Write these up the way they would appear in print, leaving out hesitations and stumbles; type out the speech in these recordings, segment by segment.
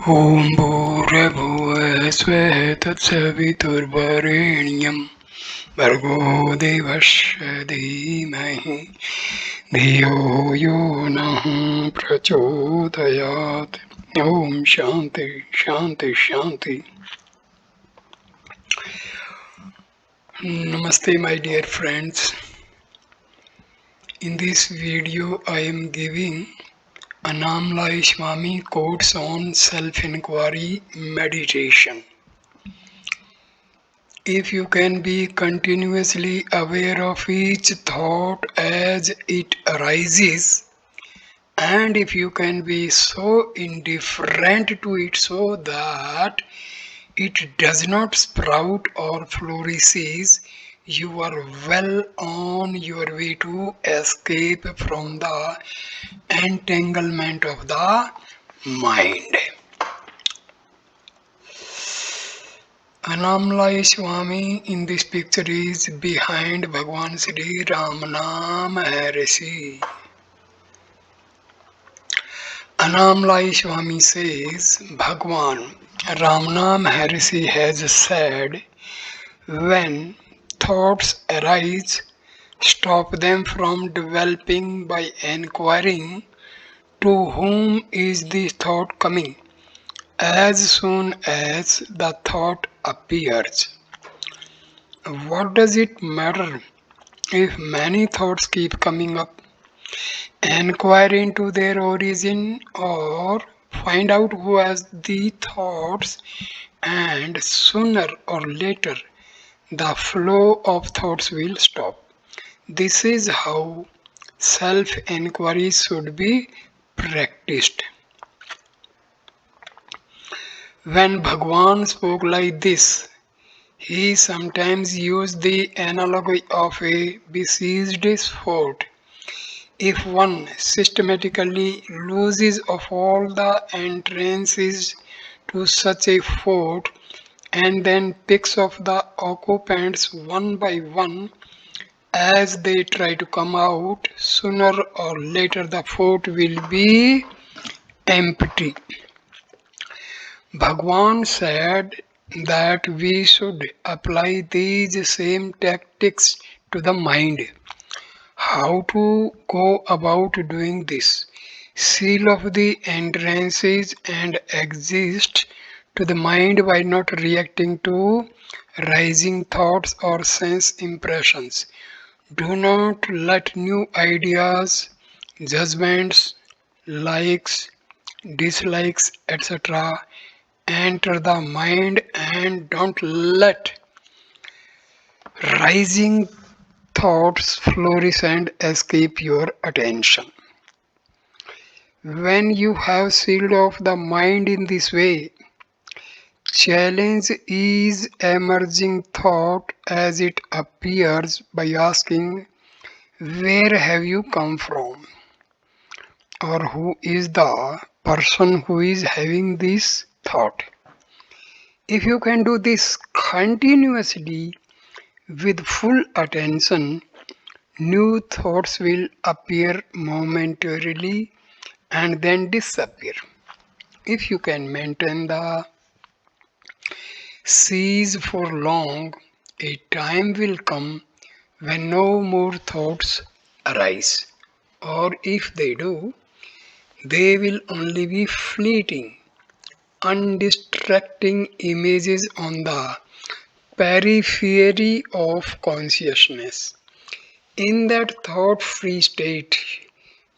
ॐ भूर्भुवः स्वः तत्सवितुर्वरेण्यं भर्गो देवस्य धीमहि धियो यो नः प्रचोदयात्. ॐ शान्ति शान्ति शान्ति. Namaste my dear friends. In this video I am giving Annamalai Swami quotes on self-enquiry meditation. If you can be continuously aware of each thought as it arises, and if you can be so indifferent to it so that it does not sprout or flourishes, you are well on your way to escape from the entanglement of the mind. Annamalai Swami in this picture is behind Bhagwan Sri Ramana Maharshi. Annamalai Swami says, Bhagwan Ramana Maharshi has said, when thoughts arise, stop them from developing by inquiring to whom is the thought coming. As soon as the thought appears, what does it matter if many thoughts keep coming up? Inquire into their origin or find out who has the thoughts, and sooner or later the flow of thoughts will stop. This is how self-enquiry should be practiced. When Bhagwan spoke like this, he sometimes used the analogy of a besieged fort. If one systematically loses of all the entrances to such a fort and then picks off the occupants one by one as they try to come out, sooner or later the fort will be empty. Bhagwan said that we should apply these same tactics to the mind. How to go about doing this? Seal off the entrances and exist to the mind by not reacting to rising thoughts or sense impressions. Do not let new ideas, judgments, likes, dislikes, etc. enter the mind, and don't let rising thoughts flourish and escape your attention. When you have sealed off the mind in this way, challenge each emerging thought as it appears by asking, where have you come from? Or who is the person who is having this thought? If you can do this continuously with full attention, new thoughts will appear momentarily and then disappear. If you can maintain the cease for long, a time will come when no more thoughts arise. Or if they do, they will only be fleeting, undistracting images on the periphery of consciousness. In that thought-free state,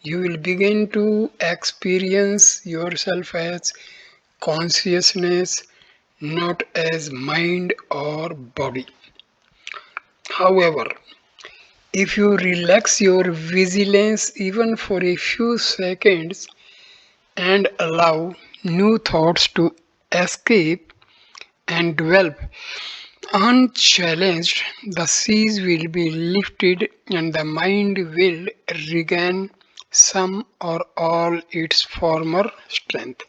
you will begin to experience yourself as consciousness, not as mind or body. However, if you relax your vigilance even for a few seconds and allow new thoughts to escape and develop unchallenged, the seas will be lifted and the mind will regain some or all its former strength.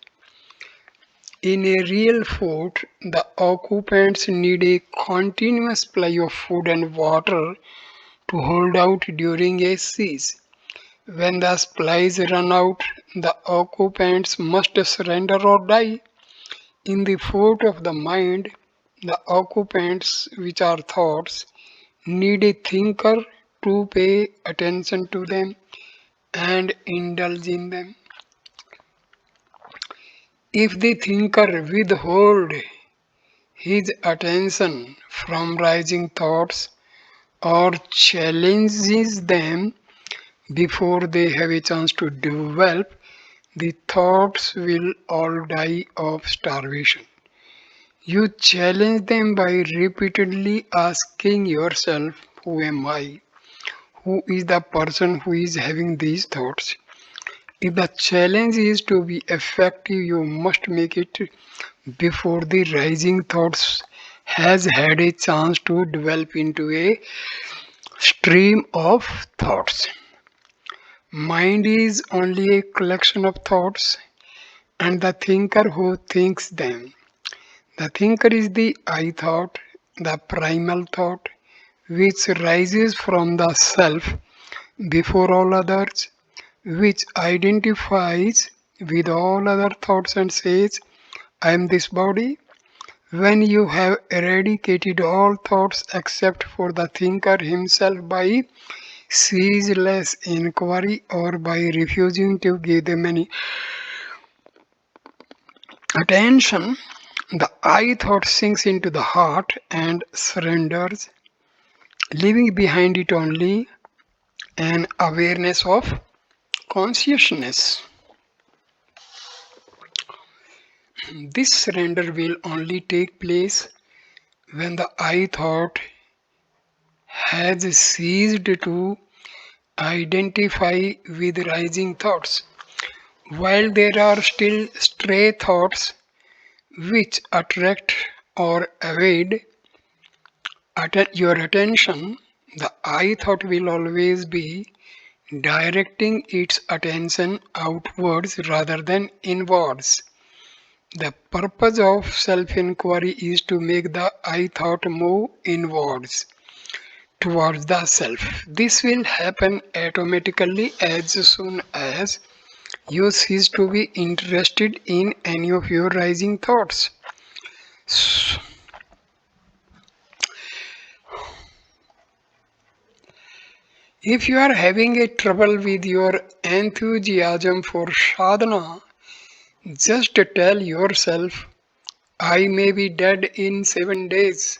In a real fort, the occupants need a continuous supply of food and water to hold out during a siege. When the supplies run out, the occupants must surrender or die. In the fort of the mind, the occupants, which are thoughts, need a thinker to pay attention to them and indulge in them. If the thinker withhold his attention from rising thoughts or challenges them before they have a chance to develop, the thoughts will all die of starvation. You challenge them by repeatedly asking yourself, who am I? Who is the person who is having these thoughts? If the challenge is to be effective, you must make it before the rising thoughts has had a chance to develop into a stream of thoughts. Mind is only a collection of thoughts and the thinker who thinks them. The thinker is the I thought, the primal thought, which rises from the self before all others, which identifies with all other thoughts and says, I am this body. When you have eradicated all thoughts except for the thinker himself by ceaseless inquiry or by refusing to give them any attention, the I thought sinks into the heart and surrenders, leaving behind it only an awareness of consciousness. This surrender will only take place when the I thought has ceased to identify with rising thoughts. While there are still stray thoughts which attract or evade your attention, the I thought will always be directing its attention outwards rather than inwards. The purpose of self-inquiry is to make the I thought move inwards towards the self. This will happen automatically as soon as you cease to be interested in any of your rising thoughts. If you are having a trouble with your enthusiasm for sadhana, just tell yourself, I may be dead in 7 days.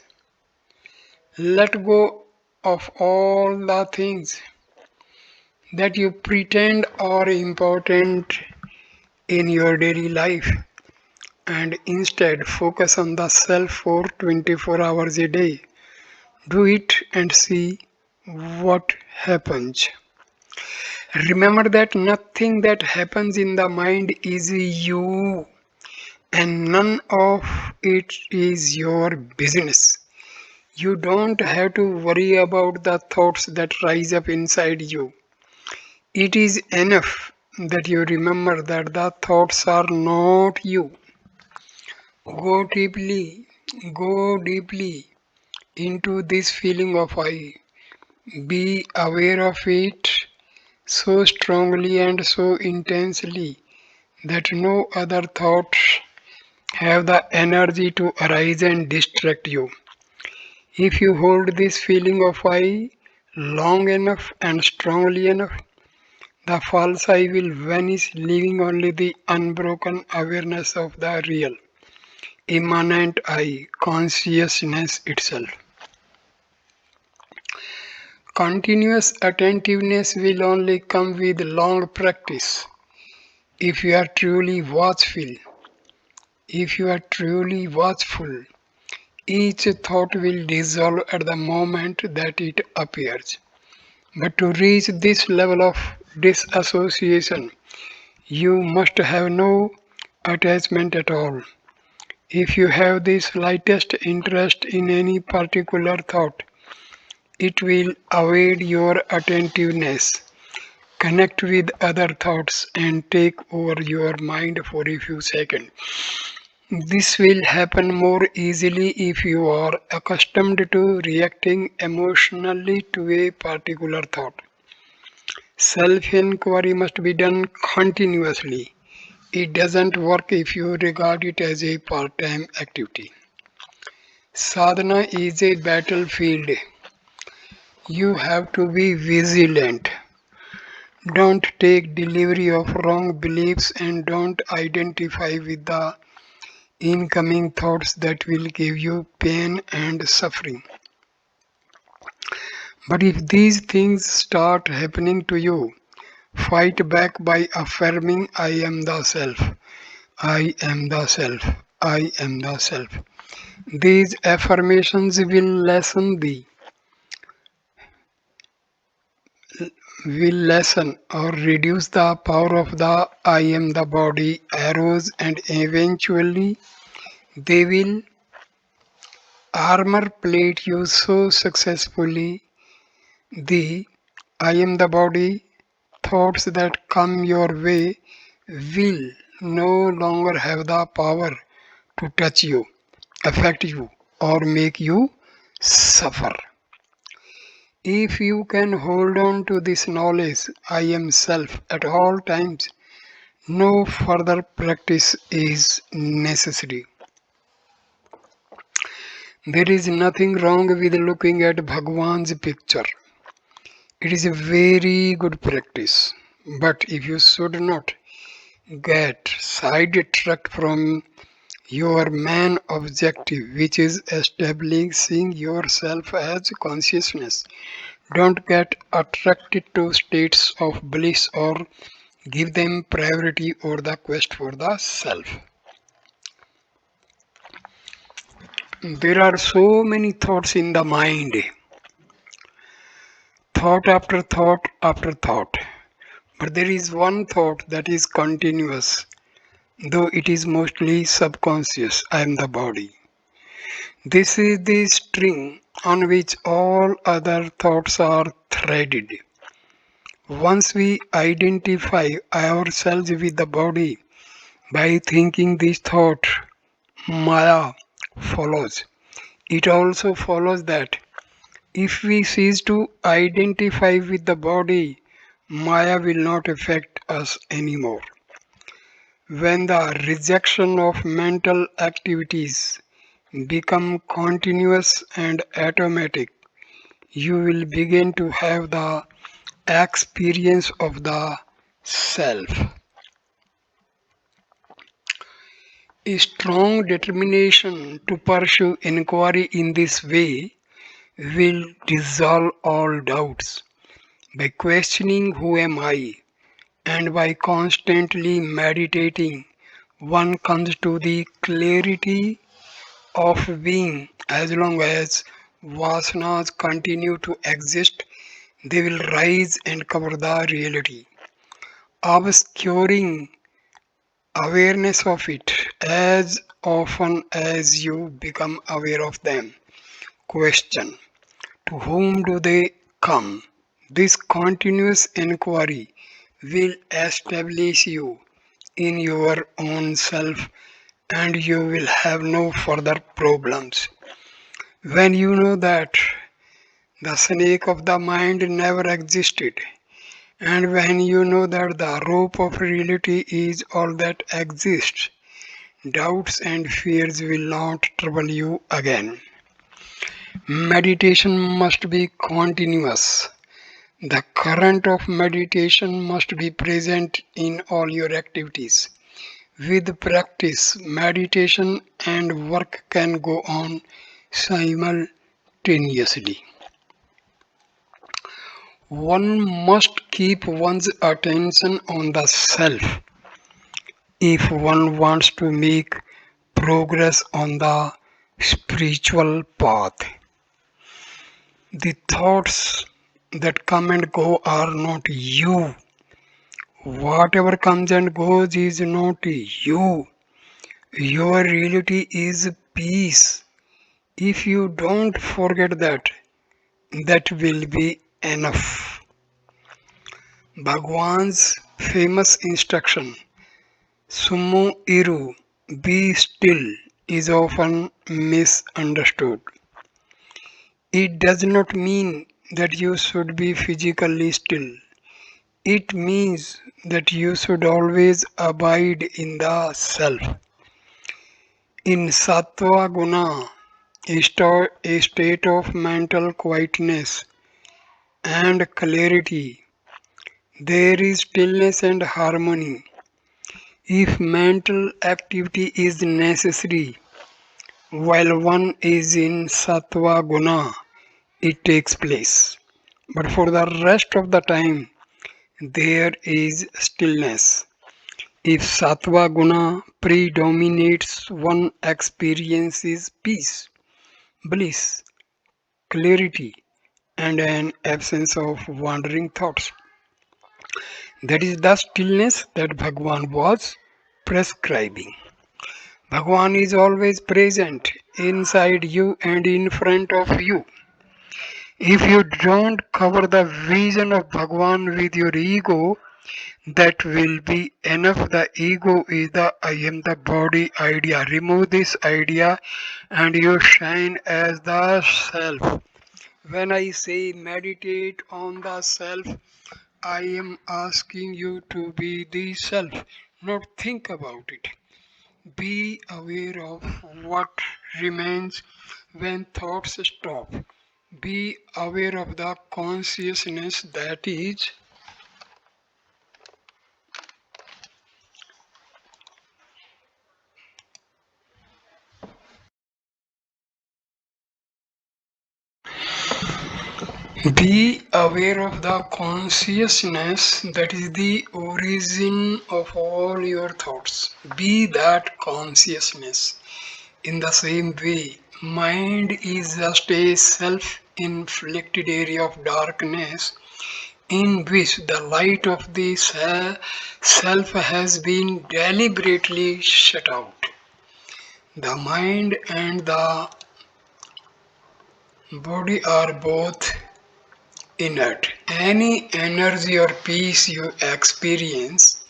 Let go of all the things that you pretend are important in your daily life and instead focus on the self for 24 hours a day. Do it and see what happens. Remember that nothing that happens in the mind is you and none of it is your business. You don't have to worry about the thoughts that rise up inside you. It is enough that you remember that the thoughts are not you. Go deeply, go deeply into this feeling of I. Be aware of it so strongly and so intensely that no other thoughts have the energy to arise and distract you. If you hold this feeling of I long enough and strongly enough, the false I will vanish, leaving only the unbroken awareness of the real, immanent I, consciousness itself. Continuous attentiveness will only come with long practice. If you are truly watchful, if you are truly watchful, each thought will dissolve at the moment that it appears. But to reach this level of disassociation, you must have no attachment at all. If you have the slightest interest in any particular thought, it will evade your attentiveness, connect with other thoughts, and take over your mind for a few seconds. This will happen more easily if you are accustomed to reacting emotionally to a particular thought. Self-inquiry must be done continuously. It doesn't work if you regard it as a part-time activity. Sadhana is a battlefield. You have to be vigilant. Don't take delivery of wrong beliefs and don't identify with the incoming thoughts that will give you pain and suffering. But if these things start happening to you, fight back by affirming I am the self, I am the self, I am the self. These affirmations will lessen or reduce the power of the I am the body arrows and eventually they will armor plate you so successfully. The I am the body thoughts that come your way will no longer have the power to touch you, affect you, or make you suffer. If you can hold on to this knowledge, I am self at all times, no further practice is necessary. There is nothing wrong with looking at Bhagwan's picture. It is a very good practice. But if you should not get sidetracked from your main objective, which is establishing yourself as consciousness, don't get attracted to states of bliss or give them priority over the quest for the self. There are so many thoughts in the mind, thought after thought after thought. But there is one thought that is continuous, though it is mostly subconscious. I am the body. This is the string on which all other thoughts are threaded. Once we identify ourselves with the body by thinking this thought, Maya follows. It also follows that if we cease to identify with the body, Maya will not affect us anymore. When the rejection of mental activities become continuous and automatic, you will begin to have the experience of the self. A strong determination to pursue inquiry in this way will dissolve all doubts. By questioning who am I and by constantly meditating, one comes to the clarity of being. As long as vasanas continue to exist, they will rise and cover the reality, obscuring awareness of it as often as you become aware of them. Question: to whom do they come? This continuous inquiry will establish you in your own self and you will have no further problems. When you know that the snake of the mind never existed, and when you know that the rope of reality is all that exists, doubts and fears will not trouble you again. Meditation must be continuous. The current of meditation must be present in all your activities. With practice, meditation and work can go on simultaneously. One must keep one's attention on the self if one wants to make progress on the spiritual path. The thoughts that come and go are not you. Whatever comes and goes is not you. Your reality is peace. If you don't forget that, that will be enough. Bhagwan's famous instruction, Summo Iru, be still, is often misunderstood. It does not mean that you should be physically still. It means that you should always abide in the self. In Sattva Guna, a state of mental quietness and clarity, there is stillness and harmony. If mental activity is necessary while one is in Sattva Guna, it takes place. But for the rest of the time, there is stillness. If Sattva Guna predominates, one experiences peace, bliss, clarity, and an absence of wandering thoughts. That is the stillness that Bhagwan was prescribing. Bhagwan is always present inside you and in front of you. If you don't cover the vision of Bhagwan with your ego, that will be enough. The ego is the I am the body idea. Remove this idea and you shine as the self. When I say meditate on the self, I am asking you to be the self, not think about it. Be aware of what remains when thoughts stop. Be aware of the consciousness that is. Be aware of the consciousness that is the origin of all your thoughts. Be that consciousness. In the same way, mind is just a self-inflicted area of darkness in which the light of the self has been deliberately shut out. The mind and the body are both inert. Any energy or peace you experience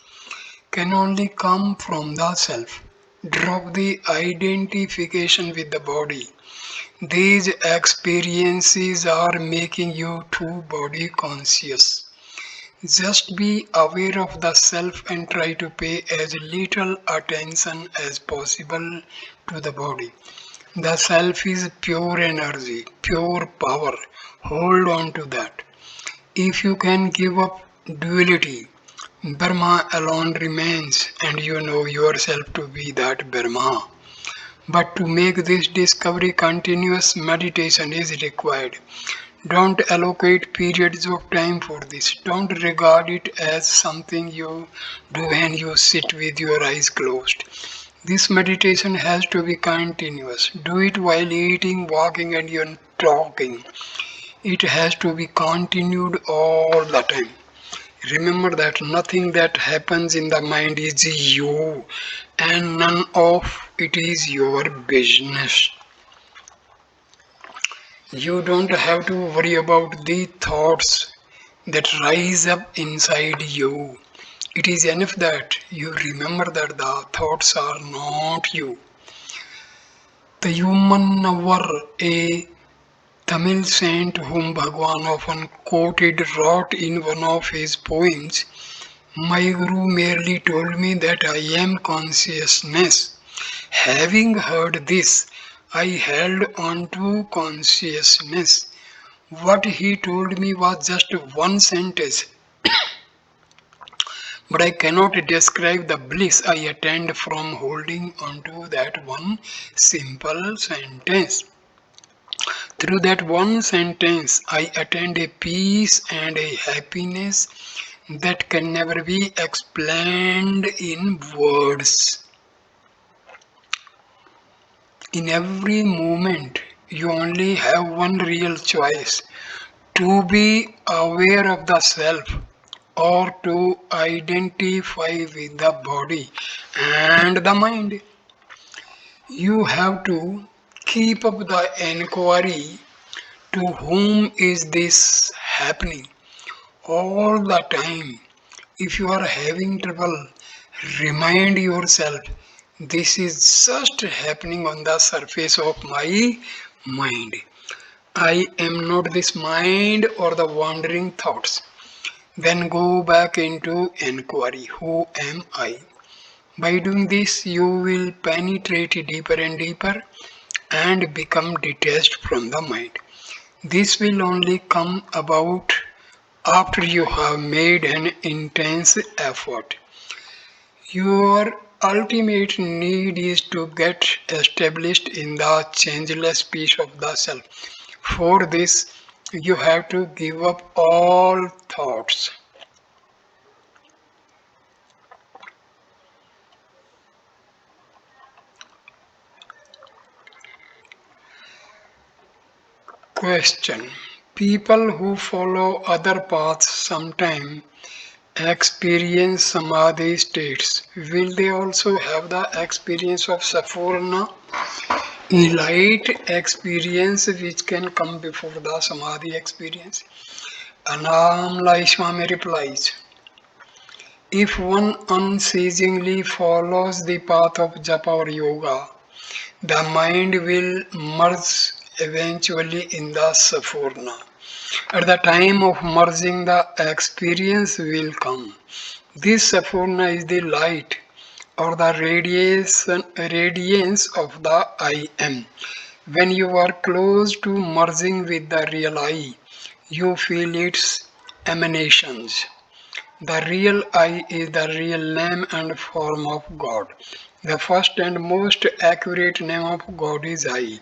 can only come from the self. Drop the identification with the body. These experiences are making you too body conscious. Just be aware of the self and try to pay as little attention as possible to the body. The self is pure energy, pure power. Hold on to that. If you can give up duality, Brahma alone remains and you know yourself to be that Brahma. But to make this discovery, continuous meditation is required. Don't allocate periods of time for this. Don't regard it as something you do when you sit with your eyes closed. This meditation has to be continuous. Do it while eating, walking, and you're talking. It has to be continued all the time. Remember that nothing that happens in the mind is you, and none of it is your business. You don't have to worry about the thoughts that rise up inside you. It is enough that you remember that the thoughts are not you. The human hour, a Tamil saint whom Bhagwan often quoted, wrote in one of his poems, "My Guru merely told me that I am consciousness. Having heard this, I held on to consciousness. What he told me was just one sentence, but I cannot describe the bliss I attained from holding on to that one simple sentence. Through that one sentence, I attained a peace and a happiness that can never be explained in words. In every moment, you only have one real choice, to be aware of the self or to identify with the body and the mind. You have to keep up the inquiry, to whom is this happening, all the time. If you are having trouble, remind yourself this is just happening on the surface of my mind. I am not this mind or the wandering thoughts. Then go back into inquiry. Who am I? By doing this, you will penetrate deeper and deeper and become detached from the mind. This will only come about after you have made an intense effort. Your ultimate need is to get established in the changeless peace of the self. For this, you have to give up all thoughts. Question. People who follow other paths sometimes experience samadhi states. Will they also have the experience of Safona? Light experience which can come before the samadhi experience. Annamalai Swami replies, if one unceasingly follows the path of japa or yoga, the mind will merge eventually in the Safurna. At the time of merging, the experience will come. This Safurna is the light or the radiance of the I am. When you are close to merging with the real I, you feel its emanations. The real I is the real name and form of God. The first and most accurate name of God is I.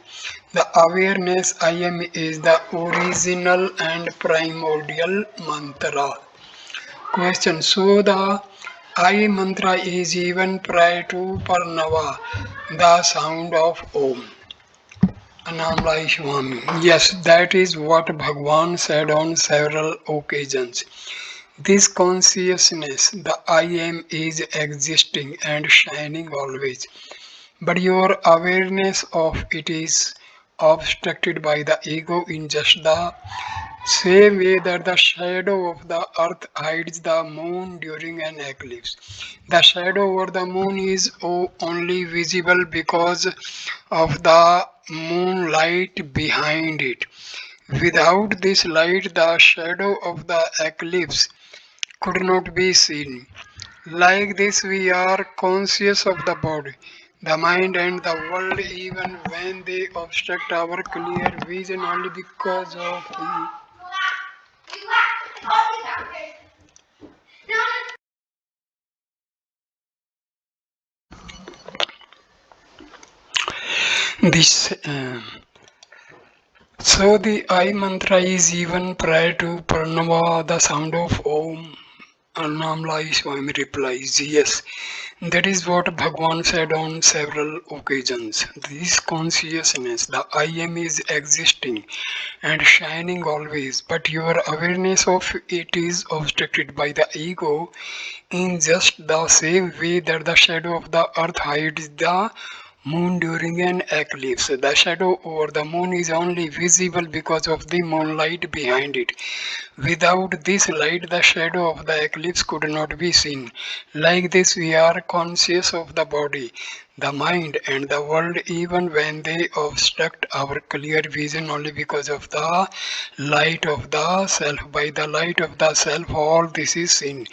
The awareness I am is the original and primordial mantra. Question. So the I mantra is even prior to Parnava, the sound of Om. Annamalai Swami. Yes, that is what Bhagwan said on several occasions. This consciousness, the I am, is existing and shining always, but your awareness of it is obstructed by the ego in just the same way that the shadow of the earth hides the moon during an eclipse. The shadow over the moon is only visible because of the moonlight behind it. Without this light, the shadow of the eclipse could not be seen. Like this, we are conscious of the body, the mind, and the world even when they obstruct our clear vision only because of this. So the I mantra is even prior to Pranava, the sound of Om. Annamalai Swami replies, yes, that is what Bhagwan said on several occasions. This consciousness, the I am, is existing and shining always, but your awareness of it is obstructed by the ego in just the same way that the shadow of the earth hides the moon during an eclipse. The shadow over the moon is only visible because of the moonlight behind it. Without this light, the shadow of the eclipse could not be seen. Like this, we are conscious of the body, the mind, and the world even when they obstruct our clear vision only because of the light of the self. By the light of the self, all this is seen.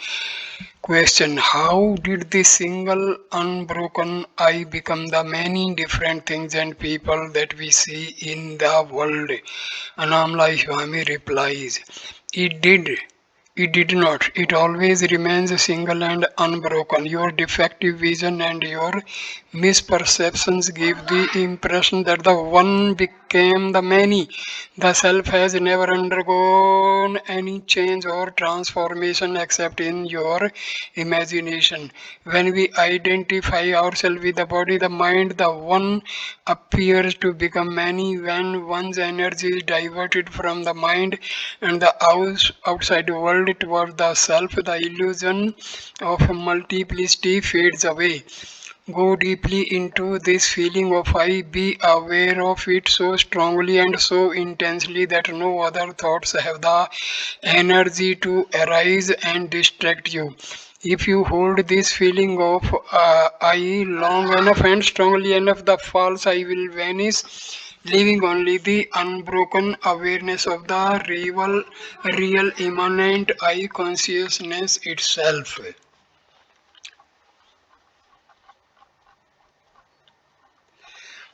Question. How did the single unbroken I become the many different things and people that we see in the world? Annamalai Swami replies, It did. It did not. It always remains single and unbroken. Your defective vision and your misperceptions give the impression that the one became the many. The self has never undergone any change or transformation except in your imagination. When we identify ourselves with the body, the mind, the one appears to become many. When one's energy is diverted from the mind and the outside world toward the self, the illusion of multiplicity fades away. Go deeply into this feeling of I, be aware of it so strongly and so intensely that no other thoughts have the energy to arise and distract you. If you hold this feeling of I long enough and strongly enough, the false I will vanish. leaving only the unbroken awareness of the real immanent I consciousness itself.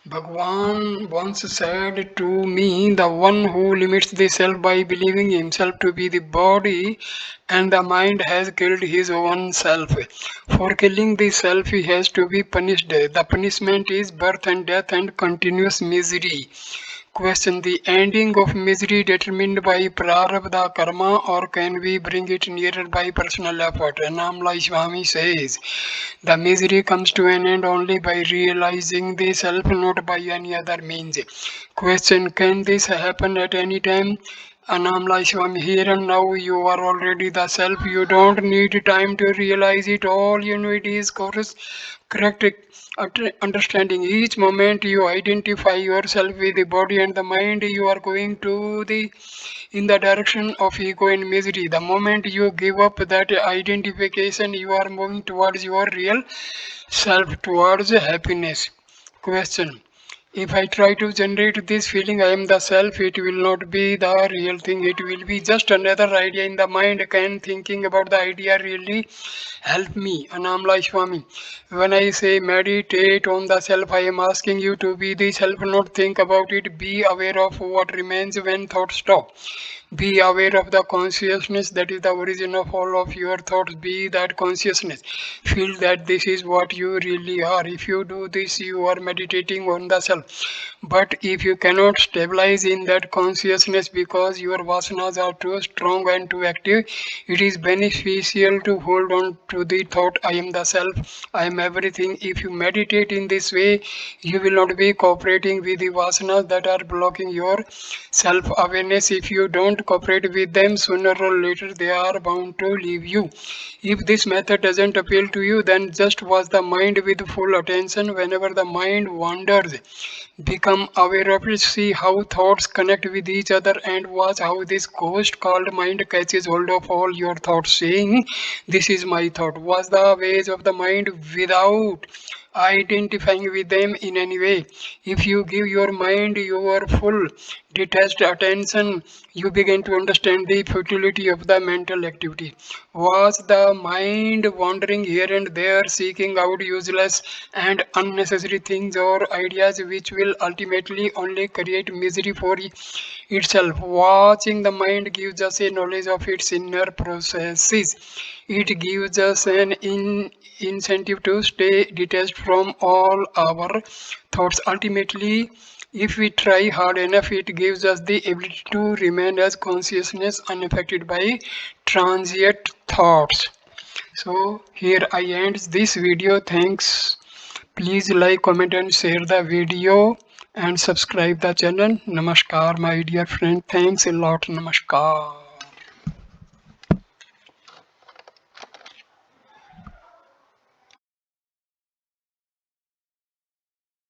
Bhagwan once said to me, the one who limits the self by believing himself to be the body and the mind has killed his own self. For killing the self, he has to be punished. The punishment is birth and death and continuous misery. Question: the ending of misery determined by prarabdha karma, or can we bring it nearer by personal effort? Annamalai Swami says the misery comes to an end only by realizing the self, not by any other means. Question: can this happen at any time? Annamalai Swami: here and now you are already the self. You don't need time to realize it. All you need is correct understanding. Each moment you identify yourself with the body and the mind, you are going to the in the direction of ego and misery. The moment you give up that identification, you are moving towards your real self, towards happiness. Question: if I try to generate this feeling I am the self, it will not be the real thing. It will be just another idea in the mind. Can thinking about the idea really help me? Annamalai Swami: when I say meditate on the self, I am asking you to be the self, not think about it. Be aware of what remains when thoughts stop. Be aware of the consciousness that is the origin of all of your thoughts. Be that consciousness. Feel that this is what you really are. If you do this, you are meditating on the self. But if you cannot stabilize in that consciousness because your vasanas are too strong and too active, it is beneficial to hold on to the thought I am the self, I am everything. If you meditate in this way, you will not be cooperating with the vasanas that are blocking your self awareness. If you don't cooperate with them, sooner or later they are bound to leave you. If this method doesn't appeal to you, then just watch the mind with full attention. Whenever the mind wanders, become aware of it. See how thoughts connect with each other and watch how this ghost called mind catches hold of all your thoughts, saying, this is my thought. Watch the ways of the mind without identifying with them in any way. If you give your mind your full detached attention, you begin to understand the futility of the mental activity. Was the mind wandering here and there, seeking out useless and unnecessary things or ideas which will ultimately only create misery for itself? Watching the mind gives us a knowledge of its inner processes. It gives us an incentive to stay detached from all our thoughts. Ultimately, if we try hard enough, it gives us the ability to remain as consciousness unaffected by transient thoughts. So here I end this video. Thanks. Please like, comment and share the video and subscribe the channel. Namaskar my dear friend. Thanks a lot. Namaskar.